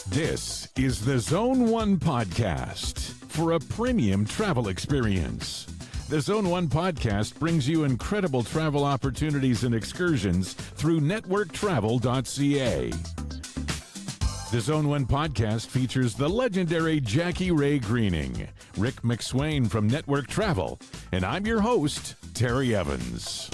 This is the Zone 1 podcast for a premium travel experience. The Zone 1 podcast brings you incredible travel opportunities and excursions through networktravel.ca. The Zone 1 podcast features the legendary Jackie Rae Greening, Rick MacSwain from Network Travel, and I'm your host, Terry Evans.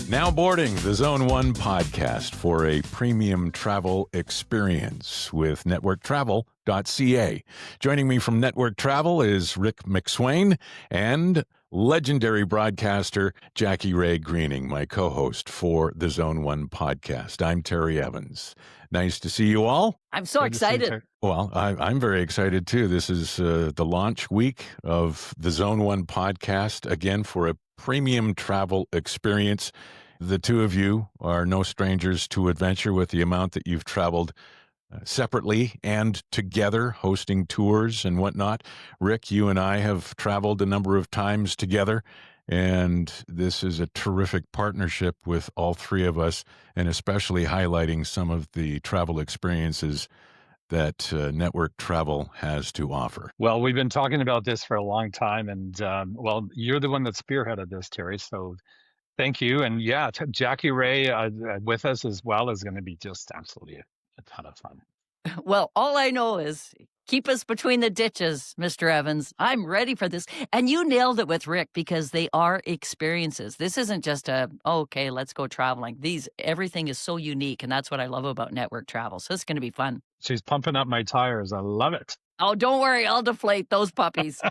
Now boarding the Zone 1 podcast for a premium travel experience with networktravel.ca. Joining me from Network Travel is Rick MacSwain and legendary broadcaster Jackie Rae Greening, my co-host for the Zone 1 podcast. I'm Terry Evans. Nice to see you all. I'm so excited. Well, I'm very excited too. This is the launch week of the Zone 1 podcast, again, for a premium travel experience. The two of you are no strangers to adventure with the amount that you've traveled separately and together, hosting tours and whatnot. Rick, you and I have traveled a number of times together, and this is a terrific partnership with all three of us, and especially highlighting some of the travel experiences that Network Travel has to offer. Well, we've been talking about this for a long time, and you're the one that spearheaded this, Terry, so thank you. And yeah, Jackie Rae with us as well is going to be just absolutely a ton of fun. Well, all I know is keep us between the ditches, Mr. Evans. I'm ready for this. And you nailed it with Rick, because they are experiences. This isn't just okay, let's go traveling. Everything is so unique, and that's what I love about Network Travel. So it's going to be fun. She's pumping up my tires. I love it. Oh, don't worry. I'll deflate those puppies.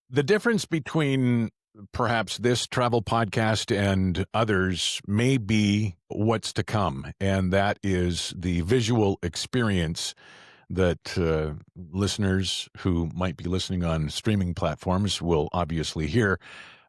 The difference between perhaps this travel podcast and others may be what's to come, and that is the visual experience that listeners who might be listening on streaming platforms will obviously hear,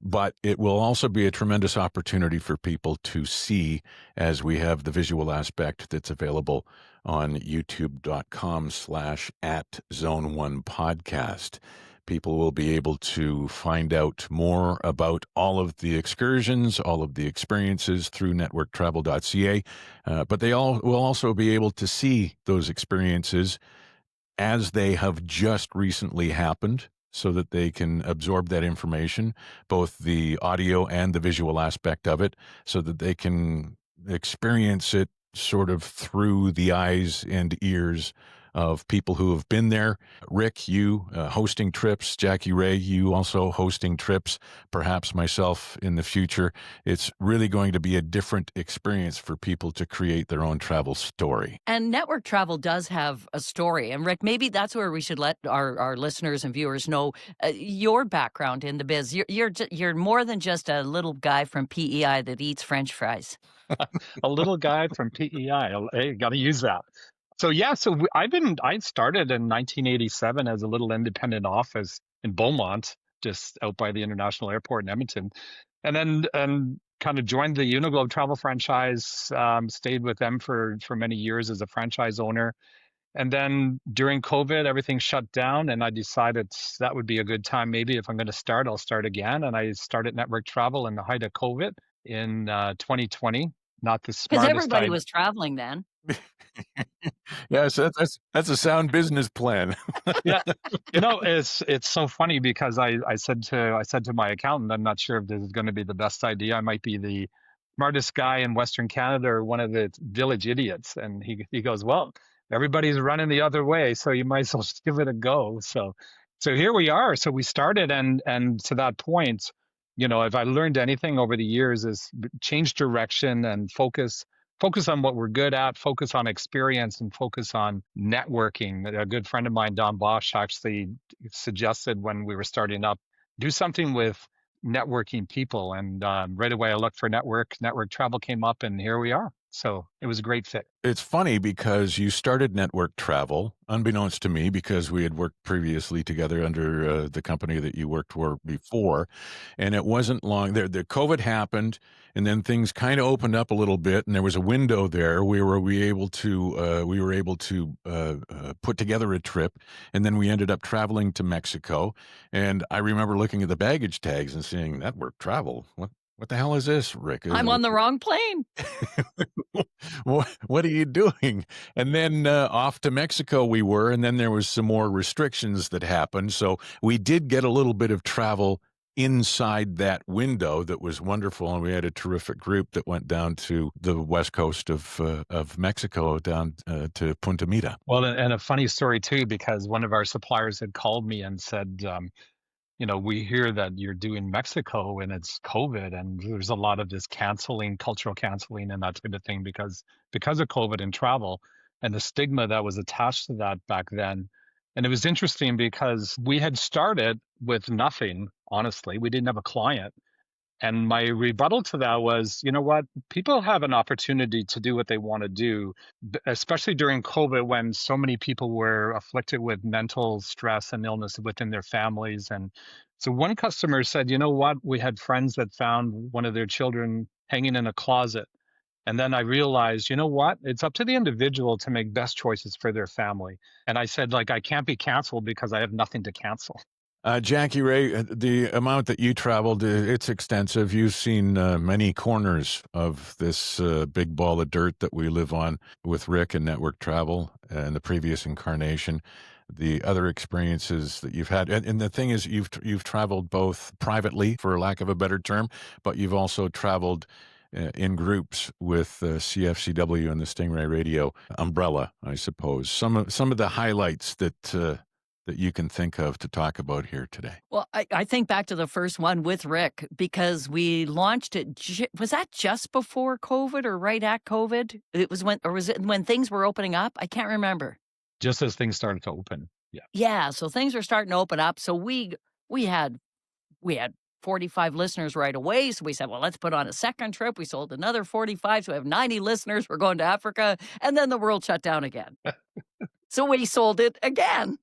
but it will also be a tremendous opportunity for people to see, as we have the visual aspect that's available on youtube.com/@zone1podcast. People will be able to find out more about all of the excursions, all of the experiences through networktravel.ca, but they all will also be able to see those experiences as they have just recently happened, so that they can absorb that information, both the audio and the visual aspect of it, so that they can experience it sort of through the eyes and ears of people who have been there. Rick, you hosting trips. Jackie Rae, you also hosting trips, perhaps myself in the future. It's really going to be a different experience for people to create their own travel story. And Network Travel does have a story. And Rick, maybe that's where we should let our listeners and viewers know your background in the biz. You're more than just a little guy from PEI that eats French fries. A little guy from PEI. Hey, got to use that. So I started in 1987 as a little independent office in Beaumont, just out by the International Airport in Edmonton, and then kind of joined the Inaugural travel franchise. Stayed with them for many years as a franchise owner, and then during COVID, everything shut down, and I decided that would be a good time. Maybe if I'm going to start, I'll start again, and I started Network Travel in the height of COVID in 2020. Not the smartest. Because everybody was traveling then. Yes, that's a sound business plan. Yeah, it's so funny because I said to my accountant, I'm not sure if this is going to be the best idea. I might be the smartest guy in Western Canada or one of the village idiots, and he goes, well, everybody's running the other way, so you might as well just give it a go. So here we are. So we started, and to that point, if I learned anything over the years is change direction and focus on what we're good at, focus on experience, and focus on networking. A good friend of mine, Don Bosch, actually suggested when we were starting up, do something with networking people. And right away I looked for Network Travel came up, and here we are. So it was a great fit. It's funny because you started Network Travel, unbeknownst to me, because we had worked previously together under the company that you worked for before. And it wasn't long there. The COVID happened, and then things kind of opened up a little bit, and there was a window there where we were able to put together a trip, and then we ended up traveling to Mexico. And I remember looking at the baggage tags and seeing Network Travel. What the hell is this, Rick? I'm on the wrong plane. What are you doing? And then off to Mexico we were, and then there was some more restrictions that happened. So we did get a little bit of travel inside that window that was wonderful, and we had a terrific group that went down to the west coast of Mexico, down to Punta Mita. Well, and a funny story too, because one of our suppliers had called me and said, we hear that you're doing Mexico and it's COVID, and there's a lot of this canceling, cultural canceling, and that type of thing because of COVID and travel and the stigma that was attached to that back then. And it was interesting because we had started with nothing. Honestly, we didn't have a client. And my rebuttal to that was, you know what? People have an opportunity to do what they want to do, especially during COVID when so many people were afflicted with mental stress and illness within their families. And so one customer said, you know what? We had friends that found one of their children hanging in a closet. And then I realized, you know what? It's up to the individual to make best choices for their family. And I said, I can't be canceled because I have nothing to cancel. Jackie Rae, the amount that you traveled, it's extensive. You've seen many corners of this big ball of dirt that we live on with Rick and Network Travel and the previous incarnation, the other experiences that you've had. And the thing is, you've traveled both privately, for lack of a better term, but you've also traveled in groups with CFCW and the Stingray Radio umbrella, I suppose. Some of the highlights that you can think of to talk about here today? Well, I think back to the first one with Rick because we launched it. Was that just before COVID or right at COVID? Was it when things were opening up? I can't remember. Just as things started to open. Yeah. Yeah. So things were starting to open up. So we had 45 listeners right away. So we said, well, let's put on a second trip. We sold another 45. So we have 90 listeners. We're going to Africa. And then the world shut down again. So we sold it again.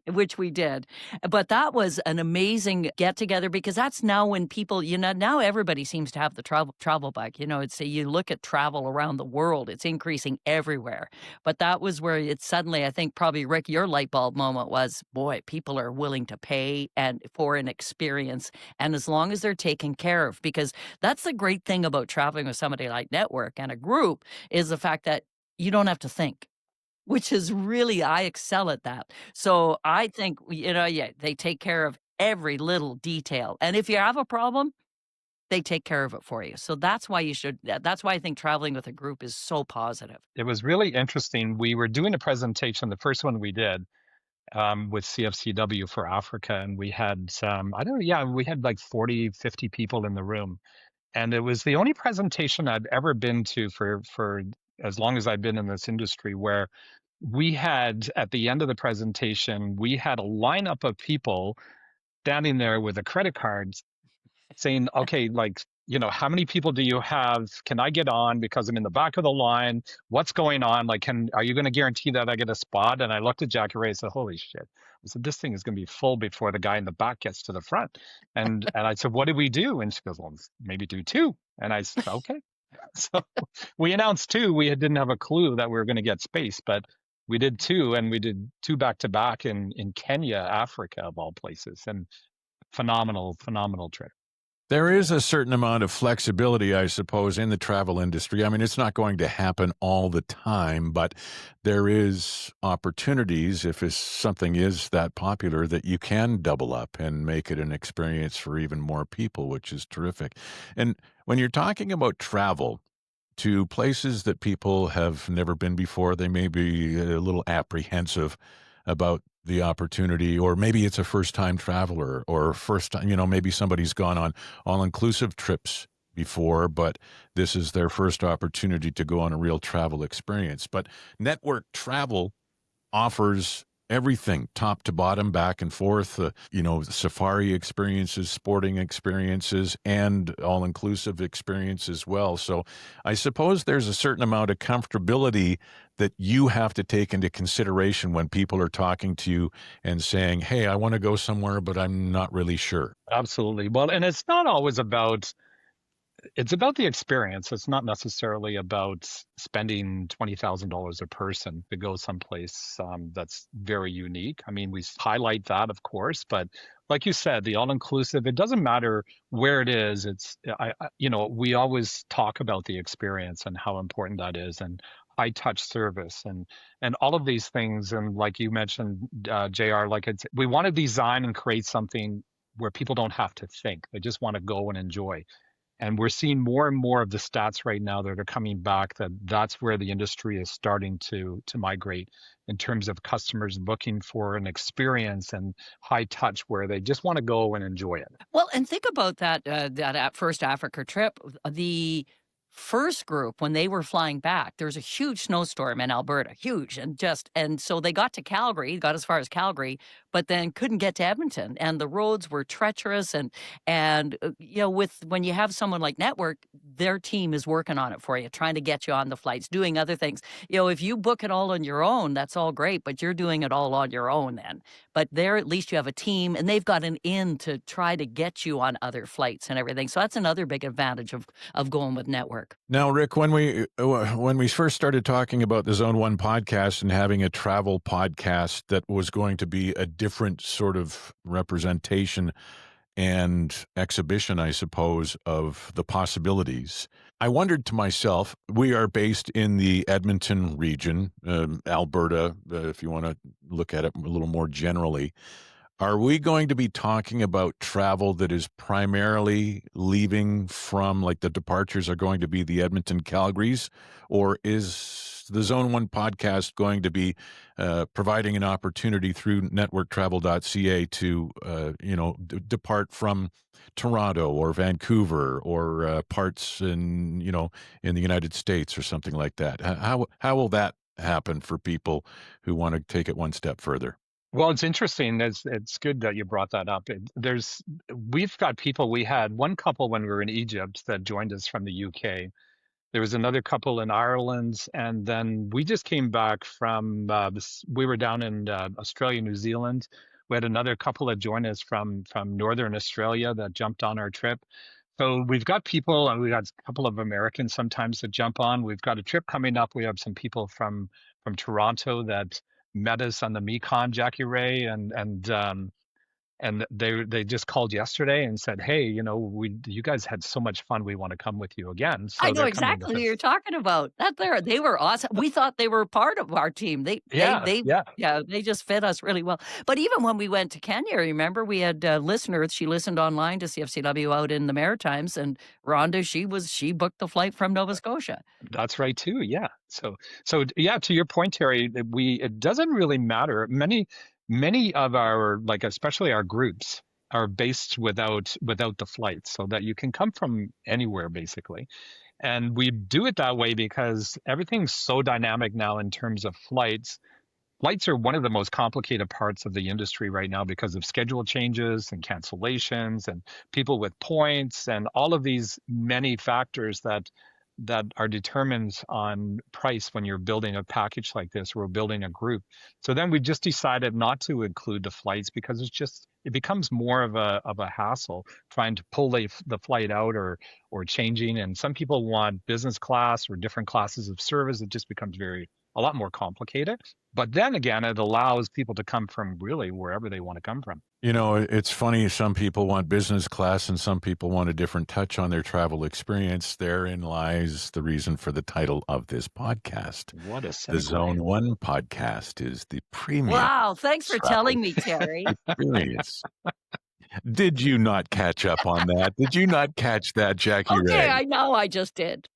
Which we did. But that was an amazing get together because that's now when people, now everybody seems to have the travel bug. You look at travel around the world, it's increasing everywhere. But that was where it suddenly, I think probably, Rick, your light bulb moment was, boy, people are willing to pay for an experience. And as long as they're taken care of, because that's the great thing about traveling with somebody like Network and a group is the fact that you don't have to think. Which is really, I excel at that. So I think, they take care of every little detail. And if you have a problem, they take care of it for you. So that's why that's why I think traveling with a group is so positive. It was really interesting. We were doing a presentation, the first one we did with CFCW for Africa. And we had we had like 40, 50 people in the room. And it was the only presentation I'd ever been to for as long as I've been in this industry, where we had, at the end of the presentation, we had a lineup of people standing there with a credit card saying, okay, how many people do you have? Can I get on because I'm in the back of the line? What's going on? Are you going to guarantee that I get a spot? And I looked at Jackie Rae and said, holy shit. I said, this thing is going to be full before the guy in the back gets to the front. And I said, what do we do? And she goes, well, maybe do two. And I said, okay. So we announced two. We didn't have a clue that we were going to get space, but we did two, and we did two back to back in Kenya, Africa, of all places, and phenomenal trip. There is a certain amount of flexibility, I suppose, in the travel industry. I mean, it's not going to happen all the time, but there is opportunities if something is that popular that you can double up and make it an experience for even more people, which is terrific. And when you're talking about travel to places that people have never been before, they may be a little apprehensive about the opportunity, or maybe it's a first-time traveler, or first time, maybe somebody's gone on all-inclusive trips before, but this is their first opportunity to go on a real travel experience. But Network Travel offers everything, top to bottom, back and forth, safari experiences, sporting experiences, and all-inclusive experience as well. So I suppose there's a certain amount of comfortability that you have to take into consideration when people are talking to you and saying, hey, I want to go somewhere, but I'm not really sure. Absolutely. Well, and it's not always about It's about the experience. It's not necessarily about spending $20,000 a person to go someplace that's very unique. I mean, we highlight that, of course, but like you said, the all-inclusive, it doesn't matter where it is. We always talk about the experience and how important that is, and high-touch service, and all of these things. And like you mentioned, JR, we want to design and create something where people don't have to think; they just want to go and enjoy. And we're seeing more and more of the stats right now that are coming back that's where the industry is starting to migrate in terms of customers looking for an experience and high touch where they just want to go and enjoy it. Well, and think about that first Africa trip. The first group, when they were flying back, there was a huge snowstorm in Alberta, huge, and so they got to Calgary, got as far as Calgary, but then couldn't get to Edmonton, and the roads were treacherous, and when you have someone like Network, their team is working on it for you, trying to get you on the flights, doing other things. If you book it all on your own, that's all great, but you're doing it all on your own then. But there, at least you have a team, and they've got an in to try to get you on other flights and everything. So that's another big advantage of going with Network. Now, Rick, when we first started talking about the Zone 1 podcast and having a travel podcast that was going to be a different sort of representation and exhibition, I suppose, of the possibilities, I wondered to myself, we are based in the Edmonton region, Alberta, if you want to look at it a little more generally. Are we going to be talking about travel that is primarily leaving from, like, the departures are going to be the Edmonton Calgarys, or is the Zone 1 podcast going to be providing an opportunity through networktravel.ca to, depart from Toronto or Vancouver or parts in the United States or something like that? How will that happen for people who want to take it one step further? Well, it's interesting. It's good that you brought that up. We've got people. We had one couple when we were in Egypt that joined us from the UK. There was another couple in Ireland, and then we just came back from. We were down in Australia, New Zealand. We had another couple that joined us from Northern Australia that jumped on our trip. So we've got people, and we got a couple of Americans sometimes that jump on. We've got a trip coming up. We have some people from Toronto that met us on the Mekong, Jackie Rae, and they just called yesterday and said, "Hey, you guys had so much fun. We want to come with you again." So I know they're coming with exactly who you're us. talking about. They were awesome. We thought they were part of our team. Yeah, yeah. Yeah, they just fit us really well. But even when we went to Kenya, remember, we had listeners. She listened online to CFCW out in the Maritimes, and Rhonda, she booked the flight from Nova Scotia. That's right too. Yeah. So yeah, to your point, Terry, it doesn't really matter. Many of our, like, especially our groups are based without the flights, so that you can come from anywhere basically. And we do it that way because everything's so dynamic now in terms of flights. Flights are one of the most complicated parts of the industry right now because of schedule changes and cancellations and people with points and all of these many factors that are determined on price when you're building a package like this or building a group. So then we just decided not to include the flights because it becomes more of a hassle trying to pull the flight out or changing. And some people want business class or different classes of service. It just becomes a lot more complicated. But then again, it allows people to come from really wherever they want to come from. It's funny. Some people want business class and some people want a different touch on their travel experience. Therein lies the reason for the title of this podcast. What a segue. The Zone 1 podcast is the premium. Wow, thanks for telling me, Terry. Experience. Did you not catch up on that? Did you not catch that, Jackie Rae? Okay, I know I just did.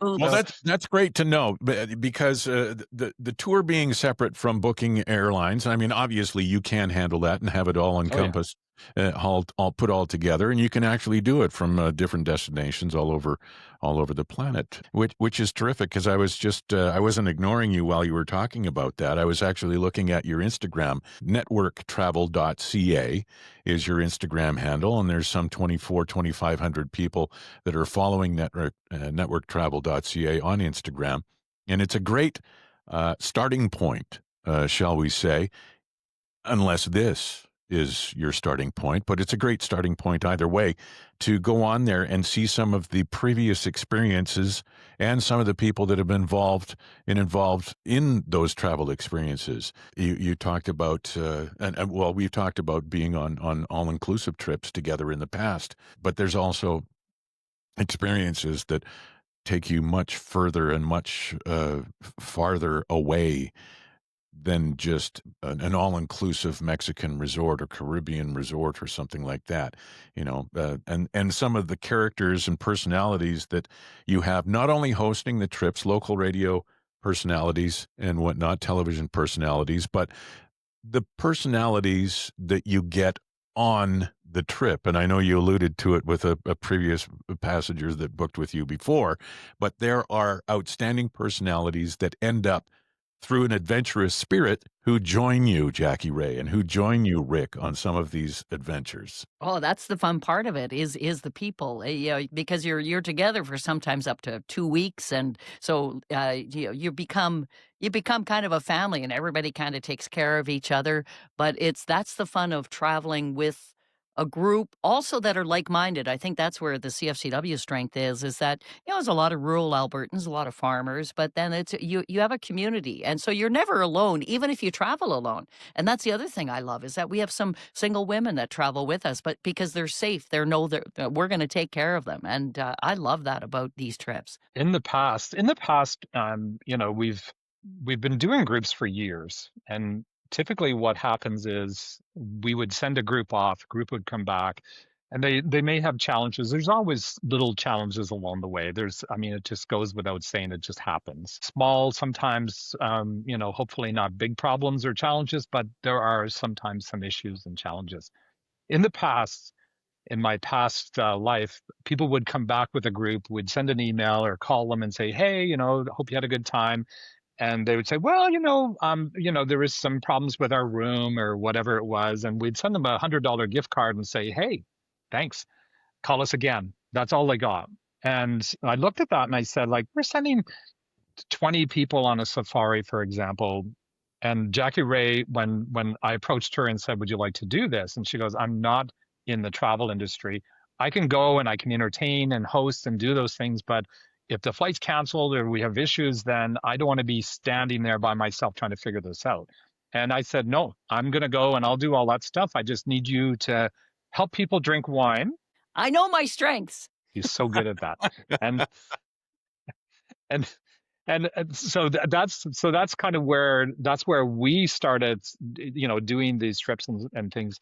Well, that's great to know, because the tour being separate from booking airlines, I mean, obviously you can handle that and have it all encompassed, all put all together, and you can actually do it from different destinations all over the planet, which is terrific. Because I was just I wasn't ignoring you while you were talking about that. I was actually looking at your Instagram. Networktravel.ca is your Instagram handle, and there's some 2,500 people that are following networktravel.ca on Instagram, and it's a great starting point, shall we say, unless this is your starting point, but it's a great starting point either way to go on there and see some of the previous experiences and some of the people that have been involved in those travel experiences. You talked about, well, we've talked about being on all-inclusive trips together in the past, but there's also experiences that take you much further and much farther away than just an all-inclusive Mexican resort or Caribbean resort or something like that, and some of the characters and personalities that you have, not only hosting the trips, local radio personalities and whatnot, television personalities, but the personalities that you get on the trip. And I know you alluded to it with a previous passenger that booked with you before, but there are outstanding personalities that end up through an adventurous spirit who join you, Jackie Rae, and who join you, Rick, on some of these adventures. Oh, that's the fun part of it is the people, because you're together for sometimes up to 2 weeks, and so you become kind of a family, and everybody kind of takes care of each other. But that's the fun of traveling with a group also that are like-minded. I think that's where the CFCW strength is that, there's a lot of rural Albertans, a lot of farmers, but then it's you have a community. And so you're never alone, even if you travel alone. And that's the other thing I love is that we have some single women that travel with us, but because they're safe, they know that we're going to take care of them. And I love that about these trips. In the past, we've been doing groups for years, and typically what happens is we would send a group off, a group would come back, and they may have challenges. There's always little challenges along the way. It just goes without saying, it just happens. Small, sometimes, hopefully not big problems or challenges, but there are sometimes some issues and challenges. In my past life, people would come back with a group, would send an email or call them and say, hey, hope you had a good time. And they would say, well, there was some problems with our room or whatever it was. And we'd send them a $100 gift card and say, hey, thanks. Call us again. That's all they got. And I looked at that and I said, we're sending 20 people on a safari, for example. And Jackie Rae, when I approached her and said, would you like to do this? And she goes, I'm not in the travel industry. I can go and I can entertain and host and do those things, but if the flight's canceled or we have issues, then I don't want to be standing there by myself trying to figure this out. And I said, no, I'm going to go and I'll do all that stuff. I just need you to help people drink wine. I know my strengths. He's so good at that. And so that's kind of where we started, doing these trips and things.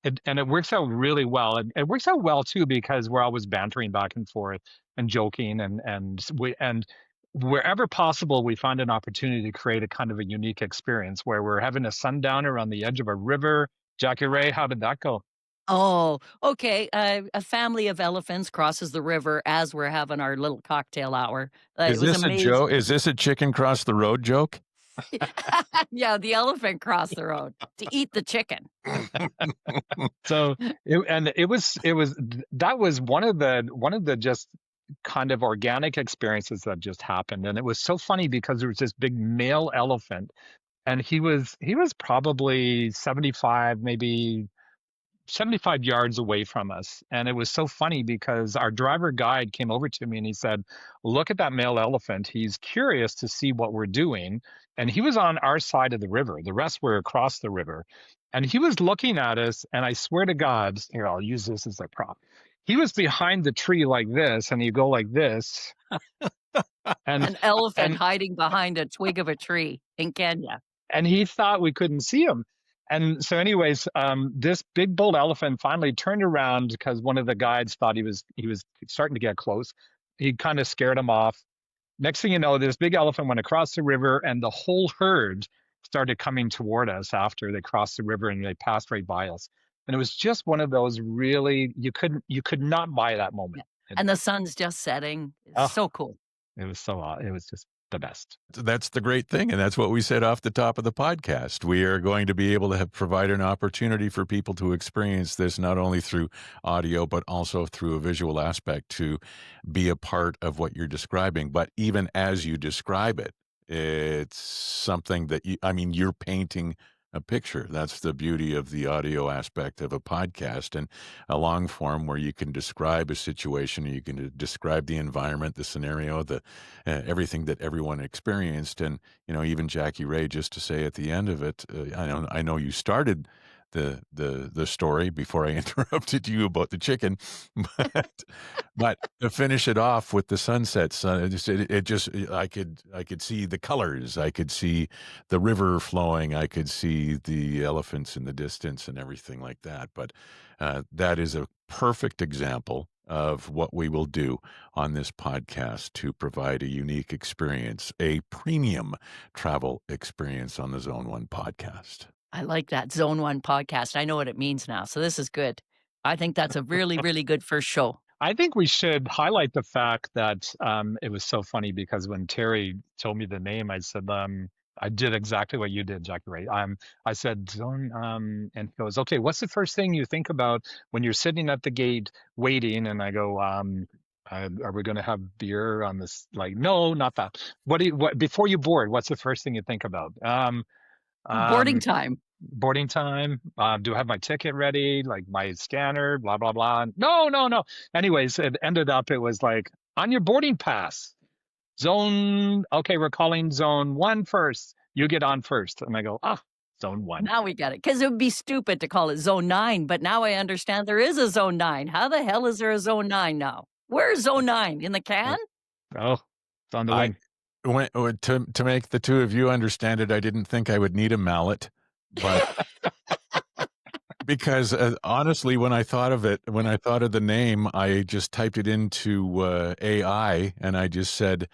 And it works out really well. And it works out well too, because we're always bantering back and forth and joking and wherever possible, we find an opportunity to create a kind of a unique experience where we're having a sundowner on the edge of a river. Jackie Rae, how did that go? Oh, okay. A family of elephants crosses the river as we're having our little cocktail hour. Is this a joke? Is this a chicken cross the road joke? Yeah, the elephant crossed the road to eat the chicken. So that was one of the just kind of organic experiences that just happened. And it was so funny because there was this big male elephant, and he was probably 75, maybe 75 yards away from us. And it was so funny because our driver guide came over to me and he said, look at that male elephant. He's curious to see what we're doing. And he was on our side of the river. The rest were across the river. And he was looking at us. And I swear to God, here, I'll use this as a prop. He was behind the tree like this, and you go like this. And an elephant hiding behind a twig of a tree in Kenya. And he thought we couldn't see him. And so anyways, this big bull elephant finally turned around because one of the guides thought he was starting to get close. He kind of scared him off. Next thing you know, this big elephant went across the river, and the whole herd started coming toward us after they crossed the river, and they passed right by us. And it was just one of those really, you could not buy that moment. Yeah. And the sun's just setting. It's so cool. It was just the best. That's the great thing. And that's what we said off the top of the podcast. We are going to be able to provide an opportunity for people to experience this, not only through audio, but also through a visual aspect, to be a part of what you're describing. But even as you describe it, it's something that you're painting a picture. That's the beauty of the audio aspect of a podcast, and a long form where you can describe a situation, you can describe the environment, the scenario, the everything that everyone experienced. And even Jackie Rae, just to say at the end of it, I know you started the story before I interrupted you about the chicken, but but to finish it off with the sunsets, I could see the colors, I could see the river flowing, I could see the elephants in the distance and everything like that. But that is a perfect example of what we will do on this podcast to provide a unique experience, a premium travel experience on the Zone 1 podcast. I like that Zone 1 podcast. I know what it means now. So this is good. I think that's a really, really good first show. I think we should highlight the fact that it was so funny because when Terry told me the name, I said, I did exactly what you did, Jackie Rae. I said, and he goes, okay, what's the first thing you think about when you're sitting at the gate waiting? And I go, are we going to have beer on this? Like, no, not that. What before you board? What's the first thing you think about? Boarding time. Boarding time. Do I have my ticket ready? Like my scanner, blah, blah, blah. No. Anyways, it ended up, it was like on your boarding pass, okay, we're calling zone 1 first. You get on first. And I go, zone 1. Now we got it. Because it would be stupid to call it zone 9, but now I understand there is a zone 9. How the hell is there a zone 9 now? Where's zone 9? In the can? Oh, it's on the wing. To make the two of you understand it, I didn't think I would need a mallet, but because honestly, when I thought of the name, I just typed it into AI and I just said,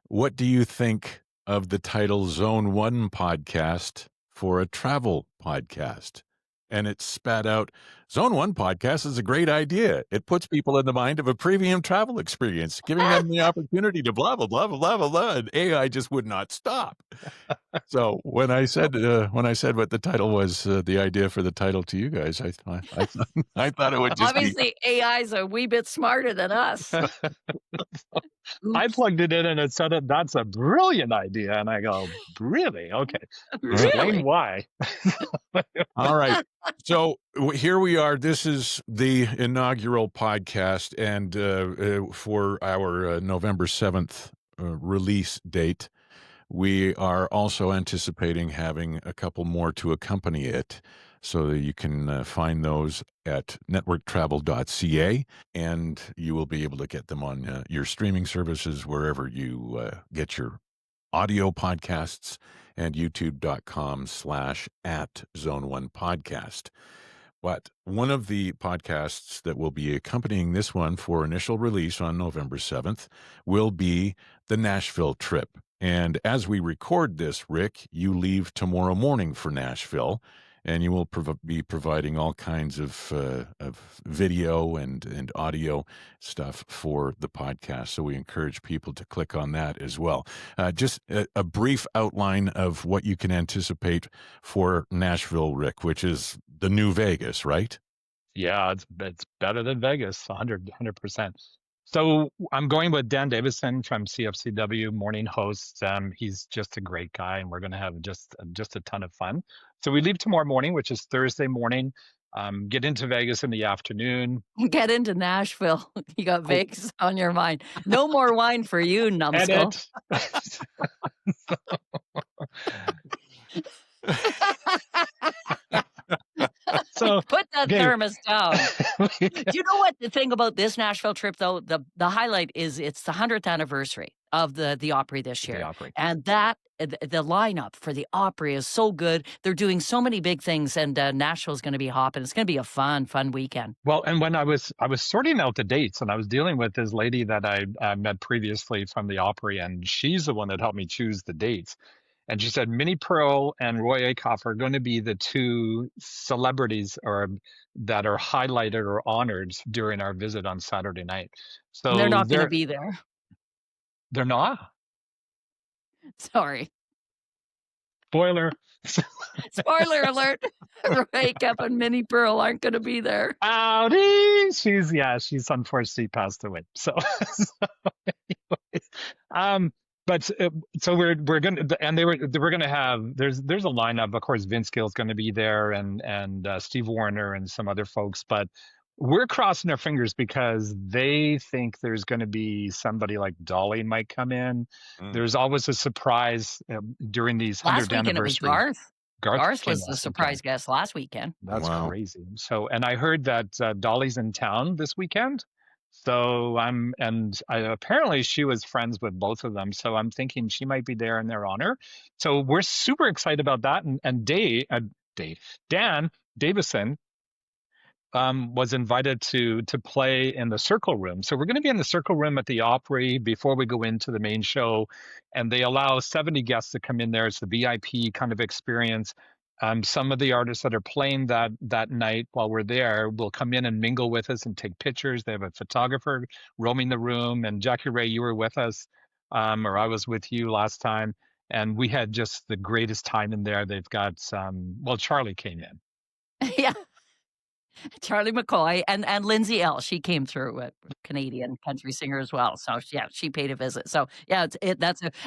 what do you think of the title Zone 1 podcast for a travel podcast? And it spat out, Zone 1 podcast is a great idea. It puts people in the mind of a premium travel experience, giving them the opportunity to blah, blah, blah, blah, blah, blah. And AI just would not stop. So when I said what the title was, the idea for the title to you guys, I thought it would just Obviously, AI's a wee bit smarter than us. I plugged it in and it said that's a brilliant idea. And I go, really? Okay. Really? Explain why. All right. So here we are. This is the inaugural podcast, and for our November 7th release date, we are also anticipating having a couple more to accompany it, so that you can find those at networktravel.ca, and you will be able to get them on your streaming services wherever you get your audio podcasts, and youtube.com/@Zone1Podcast. But one of the podcasts that will be accompanying this one for initial release on November 7th will be the Nashville trip. And as we record this, Rick, you leave tomorrow morning for Nashville, and you will be providing all kinds of video and audio stuff for the podcast. So we encourage people to click on that as well. Just a brief outline of what you can anticipate for Nashville, Rick, which is the new Vegas, right? Yeah, it's better than Vegas, 100%. So I'm going with Dan Davison from CFCW, morning host. He's just a great guy, and we're going to have just a ton of fun. So we leave tomorrow morning, which is Thursday morning. Get into Vegas in the afternoon. Get into Nashville. You got Vegas on your mind. No more wine for you, numbskull. So put that thermos down. Do you know what the thing about this Nashville trip, though? The highlight is it's the 100th anniversary of the Opry this year. And that the lineup for the Opry is so good. They're doing so many big things, and Nashville's going to be hopping. It's going to be a fun weekend. Well, and when I was sorting out the dates, and I was dealing with this lady that I met previously from the Opry, and she's the one that helped me choose the dates. And she said Minnie Pearl and Roy Acuff are going to be the two celebrities that are highlighted or honored during our visit on Saturday night. So they're not going to be there. They're not? Sorry. Spoiler. Spoiler alert. Roy Acuff and Minnie Pearl aren't going to be there. Howdy. She's unfortunately passed away. So anyways, But so we're gonna, and they were gonna have, there's a lineup. Of course, Vince Gill's going to be there, and Steve Warner and some other folks. But we're crossing our fingers because they think there's going to be somebody like Dolly might come in. There's always a surprise during these Last 100th weekend it was anniversary. Garth. Garth Garth came was the last surprise weekend. guest last weekend. That's Wow. crazy. So, and I heard that Dolly's in town this weekend. So apparently she was friends with both of them. So I'm thinking she might be there in their honor. So we're super excited about that. And Dan Davison was invited to play in the Circle Room. So we're going to be in the Circle Room at the Opry before we go into the main show, and they allow 70 guests to come in there. It's the VIP kind of experience. Some of the artists that are playing that night while we're there will come in and mingle with us and take pictures. They have a photographer roaming the room. And Jackie Rae, you were with us, or I was with you last time, and we had just the greatest time in there. They've got Charlie came in. Yeah. Charlie McCoy and Lindsay L. She came through, a Canadian country singer as well. So yeah, she paid a visit. So yeah,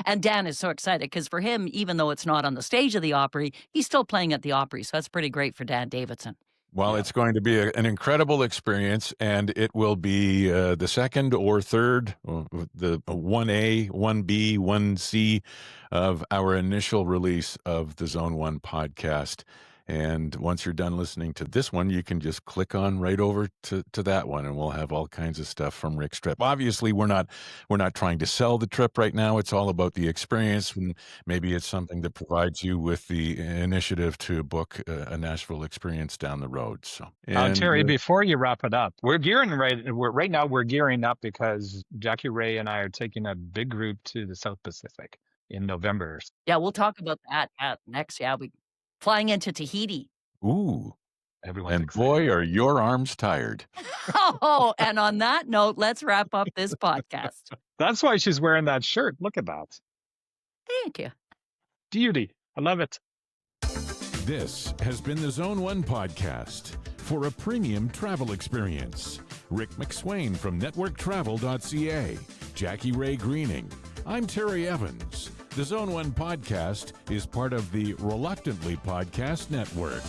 and Dan is so excited because for him, even though it's not on the stage of the Opry, he's still playing at the Opry. So that's pretty great for Dan Davidson. Well, it's going to be an incredible experience, and it will be the second or third, the 1A, 1B, 1C of our initial release of the Zone 1 podcast. And once you're done listening to this one, you can just click on right over to that one, and we'll have all kinds of stuff from Rick's trip. Obviously, we're not trying to sell the trip right now. It's all about the experience, and maybe it's something that provides you with the initiative to book a Nashville experience down the road. So, Terry, before you wrap it up, we're gearing up because Jackie Rae and I are taking a big group to the South Pacific in November. Yeah, we'll talk about that next. Yeah, we flying into Tahiti. Ooh. Everyone's excited. Boy, are your arms tired. Oh, and on that note, let's wrap up this podcast. That's why she's wearing that shirt. Look at that. Thank you. Beauty. I love it. This has been the Zone 1 podcast. For a premium travel experience, Rick MacSwain from networktravel.ca, Jackie Rae Greening. I'm Terry Evans. The Zone 1 podcast is part of the Reluctantly Podcast Network.